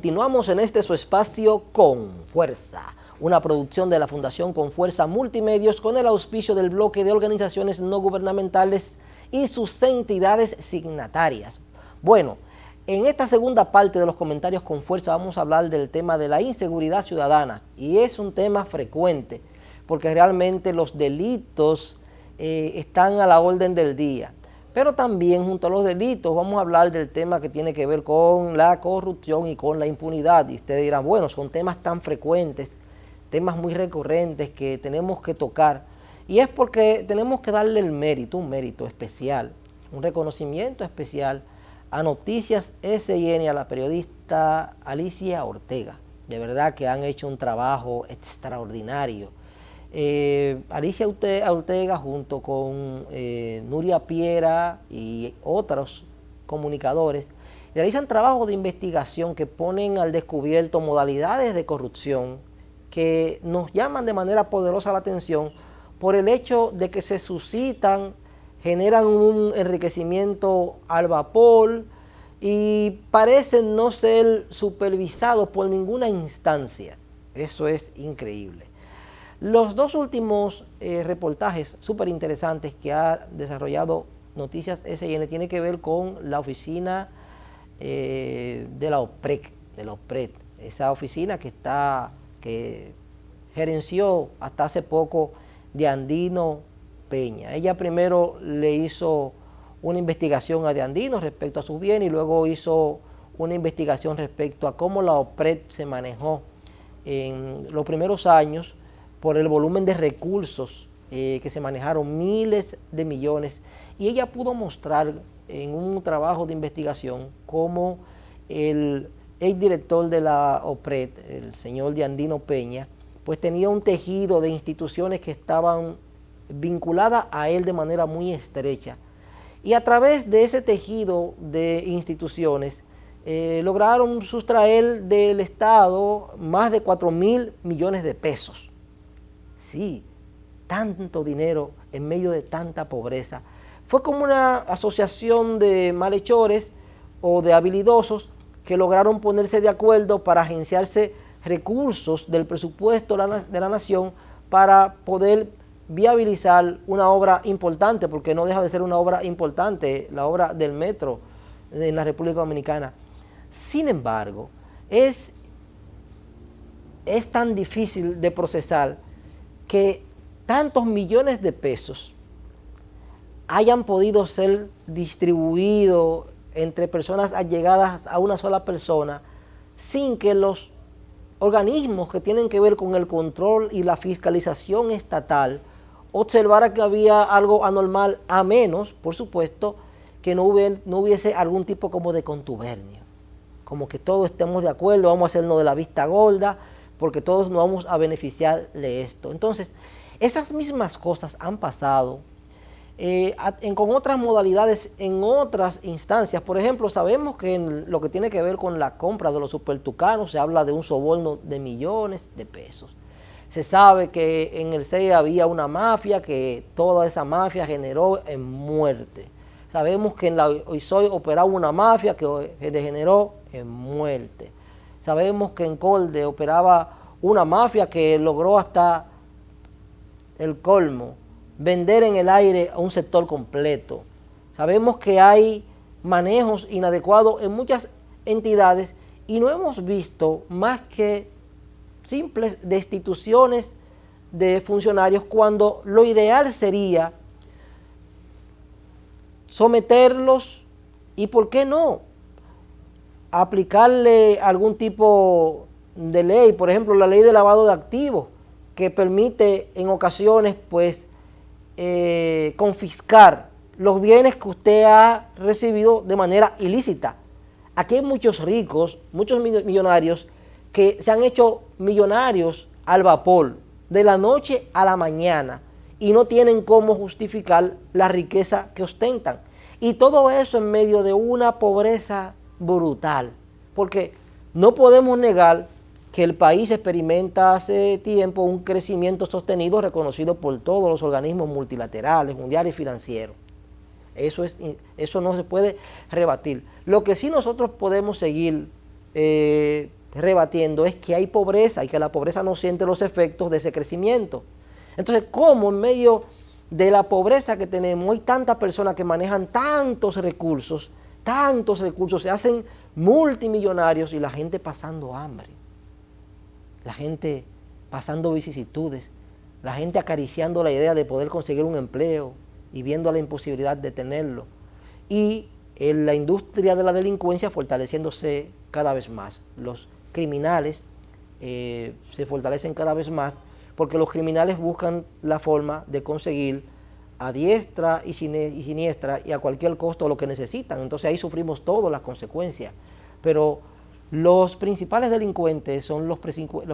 Continuamos en este su espacio Con Fuerza, una producción de la Fundación Con Fuerza Multimedios con el auspicio del bloque de organizaciones no gubernamentales y sus entidades signatarias. Bueno, en esta segunda parte de los comentarios Con Fuerza vamos a hablar del tema de la inseguridad ciudadana, y es un tema frecuente porque realmente los delitos están a la orden del día. Pero también junto a los delitos vamos a hablar del tema que tiene que ver con la corrupción y con la impunidad. Y ustedes dirán, bueno, son temas tan frecuentes, temas muy recurrentes que tenemos que tocar. Y es porque tenemos que darle el mérito, un mérito especial, un reconocimiento especial a Noticias SIN y a la periodista Alicia Ortega. De verdad que han hecho un trabajo extraordinario. Alicia Ortega junto con Nuria Piera y otros comunicadores realizan trabajos de investigación que ponen al descubierto modalidades de corrupción que nos llaman de manera poderosa la atención por el hecho de que se suscitan, generan un enriquecimiento al vapor y parecen no ser supervisados por ninguna instancia. Eso es increíble. Los dos últimos reportajes súper interesantes que ha desarrollado Noticias SIN tienen que ver con la oficina de la OPRED, esa oficina que gerenció hasta hace poco Diandino Peña. Ella primero le hizo una investigación a Diandino respecto a sus bienes y luego hizo una investigación respecto a cómo la OPRED se manejó en los primeros años por el volumen de recursos que se manejaron, miles de millones, y ella pudo mostrar en un trabajo de investigación cómo el exdirector de la OPRED, el señor Diandino Peña, pues tenía un tejido de instituciones que estaban vinculadas a él de manera muy estrecha, y a través de ese tejido de instituciones lograron sustraer del Estado más de 4.000 millones de pesos. Sí, tanto dinero en medio de tanta pobreza. Fue como una asociación de malhechores o de habilidosos que lograron ponerse de acuerdo para agenciarse recursos del presupuesto de la nación para poder viabilizar una obra importante, porque no deja de ser una obra importante, la obra del metro en la República Dominicana. Sin embargo, es tan difícil de procesar que tantos millones de pesos hayan podido ser distribuidos entre personas allegadas a una sola persona sin que los organismos que tienen que ver con el control y la fiscalización estatal observara que había algo anormal, a menos, por supuesto, que no hubiese algún tipo como de contubernio, como que todos estemos de acuerdo, vamos a hacernos de la vista gorda, porque todos nos vamos a beneficiar de esto. Entonces, esas mismas cosas han pasado con otras modalidades en otras instancias. Por ejemplo, sabemos que en lo que tiene que ver con la compra de los supertucanos se habla de un soborno de millones de pesos. Se sabe que en el CEE había una mafia, que toda esa mafia generó en muerte. Sabemos que en la OISOI operaba una mafia que degeneró en muerte. Sabemos que en Colde operaba una mafia que logró hasta el colmo, vender en el aire a un sector completo. Sabemos que hay manejos inadecuados en muchas entidades y no hemos visto más que simples destituciones de funcionarios, cuando lo ideal sería someterlos y, ¿por qué no?, aplicarle algún tipo de ley, por ejemplo la ley de lavado de activos, que permite en ocasiones pues confiscar los bienes que usted ha recibido de manera ilícita. Aquí hay muchos ricos, muchos millonarios que se han hecho millonarios al vapor, de la noche a la mañana, y no tienen cómo justificar la riqueza que ostentan. Y todo eso en medio de una pobreza brutal, porque no podemos negar que el país experimenta hace tiempo un crecimiento sostenido reconocido por todos los organismos multilaterales, mundiales y financieros. Eso no se puede rebatir. Lo que sí nosotros podemos seguir rebatiendo es que hay pobreza y que la pobreza no siente los efectos de ese crecimiento. Entonces, ¿cómo en medio de la pobreza que tenemos hay tantas personas que manejan tantos recursos, se hacen multimillonarios y la gente pasando hambre? La gente pasando vicisitudes, la gente acariciando la idea de poder conseguir un empleo y viendo la imposibilidad de tenerlo. Y en la industria de la delincuencia fortaleciéndose cada vez más. Los criminales se fortalecen cada vez más porque los criminales buscan la forma de conseguir a diestra y siniestra y a cualquier costo lo que necesitan. Entonces ahí sufrimos todas las consecuencias. Pero los principales delincuentes son los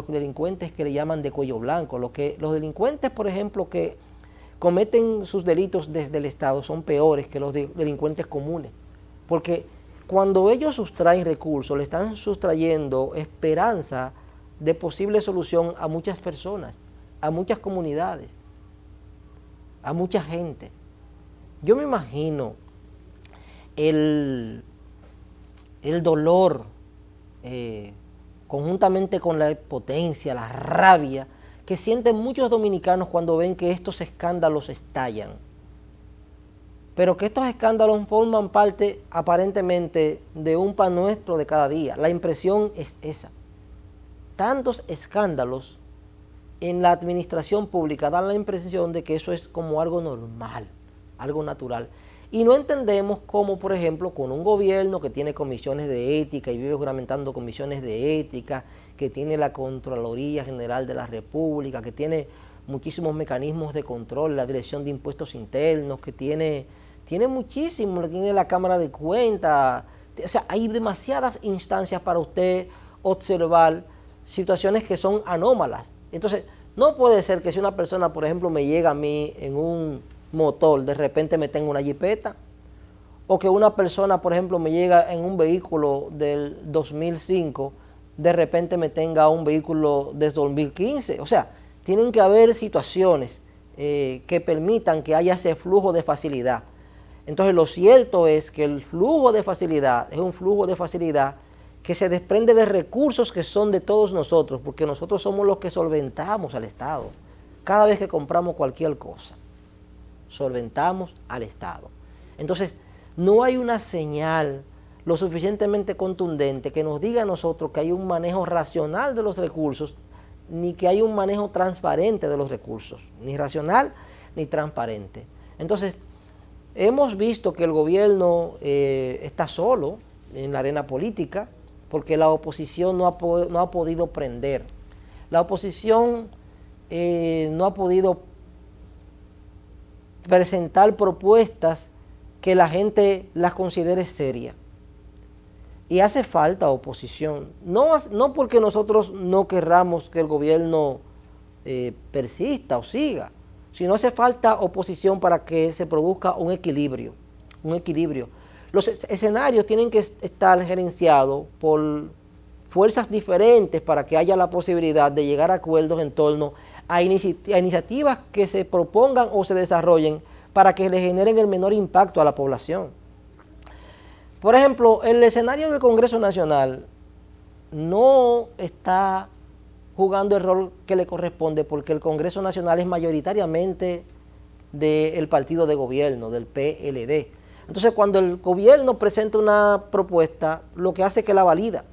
delincuentes que le llaman de cuello blanco. Los delincuentes, por ejemplo, que cometen sus delitos desde el Estado son peores que los delincuentes comunes. Porque cuando ellos sustraen recursos, le están sustrayendo esperanza de posible solución a muchas personas, a muchas comunidades, a mucha gente. Yo me imagino el dolor, conjuntamente con la impotencia, la rabia, que sienten muchos dominicanos cuando ven que estos escándalos estallan. Pero que estos escándalos forman parte aparentemente de un pan nuestro de cada día. La impresión es esa. Tantos escándalos en la administración pública dan la impresión de que eso es como algo normal, algo natural. Y no entendemos cómo, por ejemplo, con un gobierno que tiene comisiones de ética y vive juramentando comisiones de ética, que tiene la Contraloría General de la República, que tiene muchísimos mecanismos de control, la Dirección de Impuestos Internos, que tiene muchísimo, tiene la Cámara de Cuentas. O sea, hay demasiadas instancias para usted observar situaciones que son anómalas. Entonces, no puede ser que si una persona, por ejemplo, me llega a mí en un motor, de repente me tenga una jipeta, o que una persona, por ejemplo, me llega en un vehículo del 2005, de repente me tenga un vehículo desde 2015. O sea, tienen que haber situaciones que permitan que haya ese flujo de facilidad. Entonces, lo cierto es que el flujo de facilidad es un flujo de facilidad que se desprende de recursos que son de todos nosotros, porque nosotros somos los que solventamos al Estado. Cada vez que compramos cualquier cosa, solventamos al Estado. Entonces, no hay una señal lo suficientemente contundente que nos diga a nosotros que hay un manejo racional de los recursos, ni que hay un manejo transparente de los recursos, ni racional ni transparente. Entonces, hemos visto que el gobierno está solo en la arena política porque la oposición no ha podido prender. La oposición no ha podido presentar propuestas que la gente las considere serias. Y hace falta oposición, no porque nosotros no querramos que el gobierno persista o siga, sino hace falta oposición para que se produzca un equilibrio. Los escenarios tienen que estar gerenciados por fuerzas diferentes para que haya la posibilidad de llegar a acuerdos en torno a iniciativas que se propongan o se desarrollen para que le generen el menor impacto a la población. Por ejemplo, el escenario del Congreso Nacional no está jugando el rol que le corresponde porque el Congreso Nacional es mayoritariamente del partido de gobierno, del PLD. Entonces, cuando el gobierno presenta una propuesta, lo que hace es que la valida.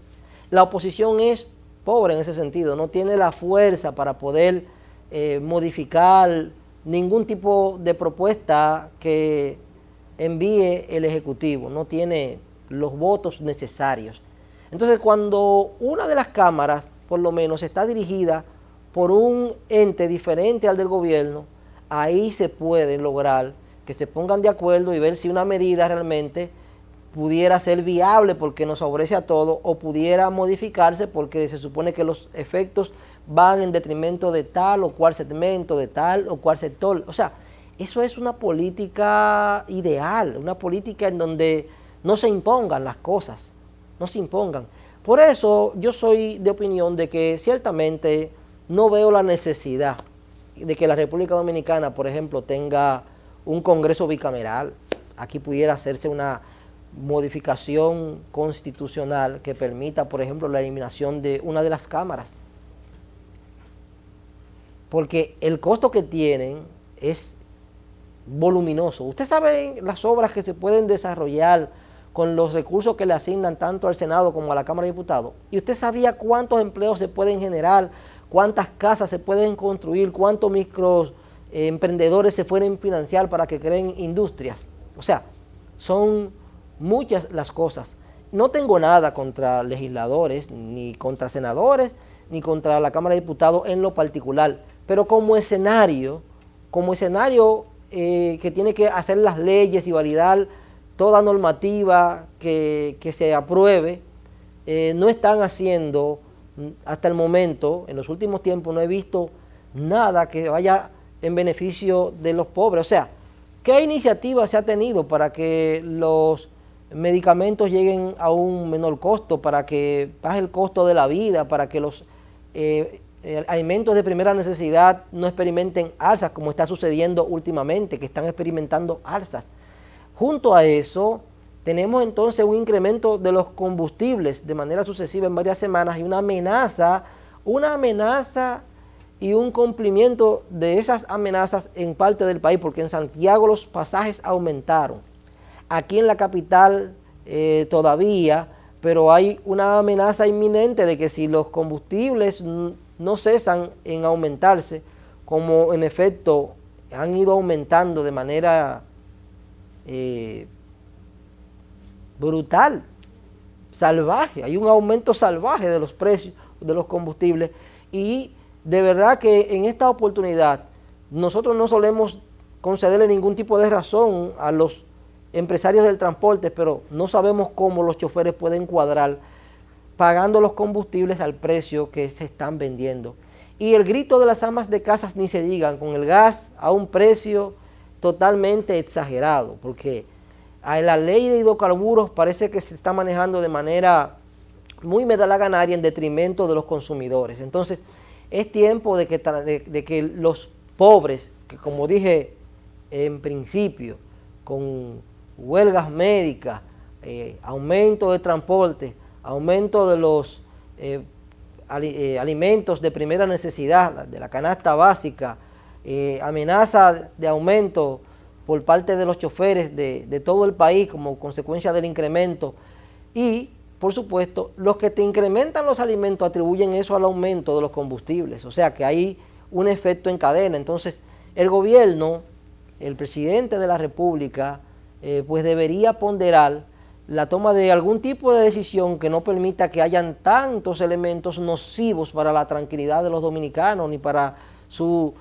La oposición es pobre en ese sentido, no tiene la fuerza para poder modificar ningún tipo de propuesta que envíe el Ejecutivo, no tiene los votos necesarios. Entonces, cuando una de las cámaras, por lo menos, está dirigida por un ente diferente al del gobierno, ahí se puede lograr que se pongan de acuerdo y ver si una medida realmente pudiera ser viable porque nos favorece a todos o pudiera modificarse porque se supone que los efectos van en detrimento de tal o cual segmento, de tal o cual sector. O sea, eso es una política ideal, una política en donde no se impongan las cosas, no se impongan. Por eso yo soy de opinión de que ciertamente no veo la necesidad de que la República Dominicana, por ejemplo, tenga un Congreso bicameral. Aquí pudiera hacerse modificación constitucional que permita, por ejemplo, la eliminación de una de las cámaras. Porque el costo que tienen es voluminoso. Usted sabe las obras que se pueden desarrollar con los recursos que le asignan tanto al Senado como a la Cámara de Diputados. Y usted sabía cuántos empleos se pueden generar, cuántas casas se pueden construir, cuántos microemprendedores se pueden financiar para que creen industrias. O sea, son muchas las cosas. No tengo nada contra legisladores, ni contra senadores, ni contra la Cámara de Diputados en lo particular, pero como escenario que tiene que hacer las leyes y validar toda normativa que se apruebe, no están haciendo hasta el momento. En los últimos tiempos no he visto nada que vaya en beneficio de los pobres. O sea, ¿qué iniciativa se ha tenido para que los medicamentos lleguen a un menor costo, para que baje el costo de la vida, para que los alimentos de primera necesidad no experimenten alzas, como está sucediendo últimamente, que están experimentando alzas? Junto a eso, tenemos entonces un incremento de los combustibles de manera sucesiva en varias semanas y una amenaza y un cumplimiento de esas amenazas en parte del país, porque en Santiago los pasajes aumentaron. Aquí en la capital todavía, pero hay una amenaza inminente de que si los combustibles no cesan en aumentarse, como en efecto han ido aumentando de manera brutal, salvaje, hay un aumento salvaje de los precios de los combustibles, y de verdad que en esta oportunidad nosotros no solemos concederle ningún tipo de razón a los empresarios del transporte, pero no sabemos cómo los choferes pueden cuadrar pagando los combustibles al precio que se están vendiendo. Y el grito de las amas de casas ni se digan, con el gas a un precio totalmente exagerado, porque la ley de hidrocarburos parece que se está manejando de manera muy medalaganaria en detrimento de los consumidores. Entonces, es tiempo de que los pobres, que como dije en principio, con huelgas médicas, aumento de transporte, aumento de los alimentos de primera necesidad, de la canasta básica, amenaza de aumento por parte de los choferes de todo el país como consecuencia del incremento, y por supuesto los que te incrementan los alimentos atribuyen eso al aumento de los combustibles. O sea que hay un efecto en cadena. Entonces el gobierno, el presidente de la República, pues debería ponderar la toma de algún tipo de decisión que no permita que hayan tantos elementos nocivos para la tranquilidad de los dominicanos, ni para su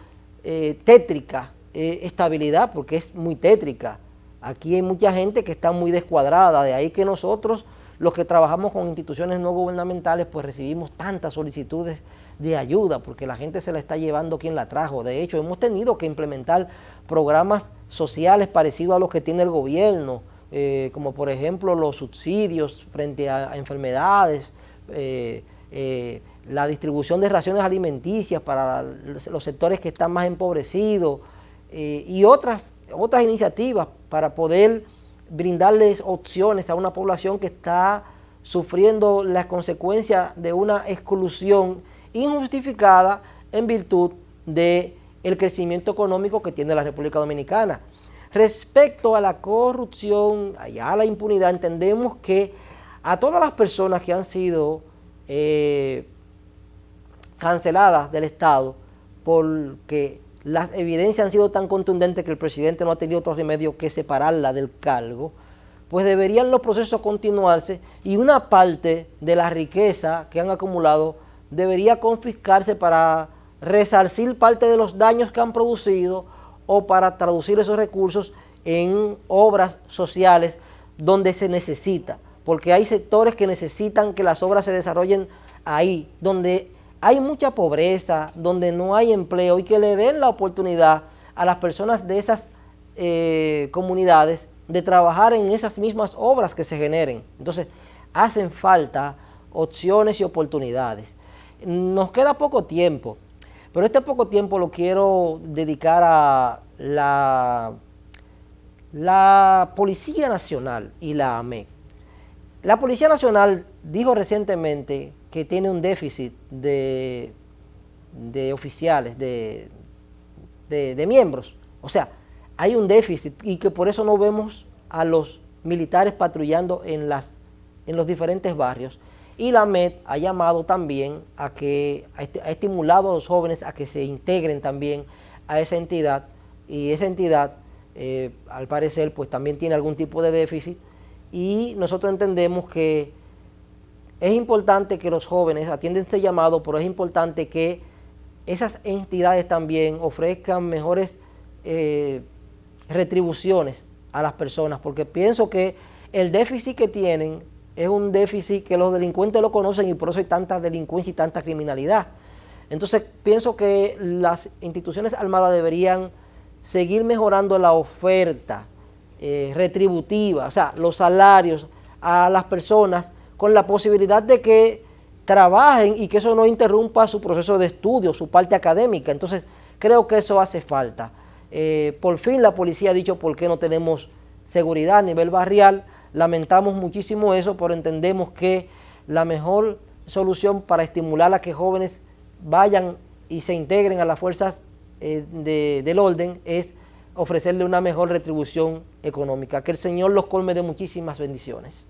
tétrica estabilidad, porque es muy tétrica. Aquí hay mucha gente que está muy descuadrada, de ahí que nosotros, los que trabajamos con instituciones no gubernamentales, pues recibimos tantas solicitudes de ayuda, porque la gente se la está llevando quien la trajo. De hecho, hemos tenido que implementar programas sociales parecidos a los que tiene el gobierno, como por ejemplo los subsidios frente a enfermedades, la distribución de raciones alimenticias para los sectores que están más empobrecidos, y otras iniciativas para poder brindarles opciones a una población que está sufriendo las consecuencias de una exclusión injustificada en virtud del crecimiento económico que tiene la República Dominicana. Respecto a la corrupción, allá a la impunidad, entendemos que a todas las personas que han sido canceladas del Estado porque las evidencias han sido tan contundentes que el presidente no ha tenido otro remedio que separarla del cargo, pues deberían los procesos continuarse y una parte de la riqueza que han acumulado debería confiscarse para resarcir parte de los daños que han producido o para traducir esos recursos en obras sociales donde se necesita, porque hay sectores que necesitan que las obras se desarrollen ahí, donde hay mucha pobreza, donde no hay empleo, y que le den la oportunidad a las personas de esas comunidades de trabajar en esas mismas obras que se generen. Entonces, hacen falta opciones y oportunidades. Nos queda poco tiempo, pero este poco tiempo lo quiero dedicar a La Policía Nacional y la AMEC. La Policía Nacional dijo recientemente que tiene un déficit de oficiales, de miembros. O sea, hay un déficit y que por eso no vemos a los militares patrullando en los diferentes barrios. Y la AMET ha llamado también ha estimulado a los jóvenes a que se integren también a esa entidad, y esa entidad al parecer pues también tiene algún tipo de déficit, y nosotros entendemos que es importante que los jóvenes atiendan este llamado, pero es importante que esas entidades también ofrezcan mejores retribuciones a las personas, porque pienso que el déficit que tienen es un déficit que los delincuentes lo conocen, y por eso hay tanta delincuencia y tanta criminalidad. Entonces pienso que las instituciones armadas deberían seguir mejorando la oferta retributiva, o sea, los salarios a las personas, con la posibilidad de que trabajen y que eso no interrumpa su proceso de estudio, su parte académica. Entonces creo que eso hace falta. Por fin la policía ha dicho por qué no tenemos seguridad a nivel barrial. Lamentamos muchísimo eso, pero entendemos que la mejor solución para estimular a que jóvenes vayan y se integren a las fuerzas del orden es ofrecerle una mejor retribución económica. Que el Señor los colme de muchísimas bendiciones.